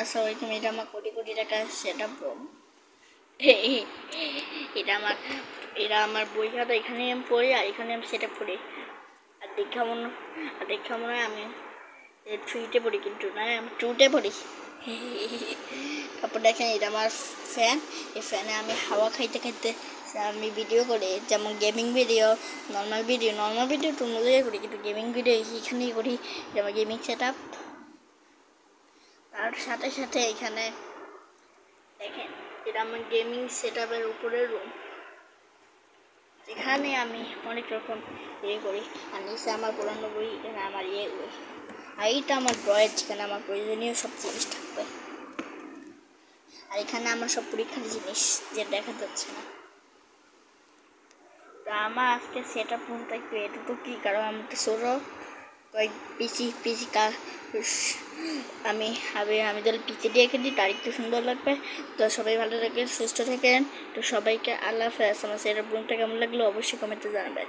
আসসালামাইকুম। এটা আমার কোটি কোটি টাকা সেটআপ রুম। এটা আমার এটা আমার বই খাতা, এখানে আমি পড়ি আর এখানে আমি সেটআপ করি। আর দেখা মনে হয় আমি 3-তে পড়ি, কিন্তু না, আমি 2-তে পড়ি। তারপর দেখেন, এটা আমার ফ্যান। এই ফ্যানে আমি হাওয়া খাইতে খাইতে আমি ভিডিও করি, যেমন গেমিং ভিডিও, নর্মাল ভিডিও তো অন্য জায়গায় করি, কিন্তু গেমিং ভিডিও এখানেই করি। যেমন গেমিং সেটআপ। তার সাথে সাথে এখানে দেখেন, এটা আমার গেমিং সেটআপের উপরের রুম, যেখানে আমি অনেক রকম করি। আর নিচে আমার পুরানো বই, এখানে আমার বই। আর এইটা আমার ড্রয়ার, যেখানে আমার প্রয়োজনীয় সব জিনিস থাকবে। আর এখানে আমার সব পরীক্ষার জিনিস, যে দেখা যাচ্ছে না। তো আমার আজকে সেটআপ রুম থাকবে এতটুকু, কারণ আমি তো ছোটো পিসি আমি তাহলে পিসি দিয়ে এঁকে দিই, তার একটু সুন্দর লাগবে। তো সবাই ভালো থাকেন, সুস্থ থাকেন। তো সবাইকে আল্লাহ হাফেজ। আমার সেটআপ রুমটা কেমন লাগলো অবশ্যই কমেন্টে জানাবেন।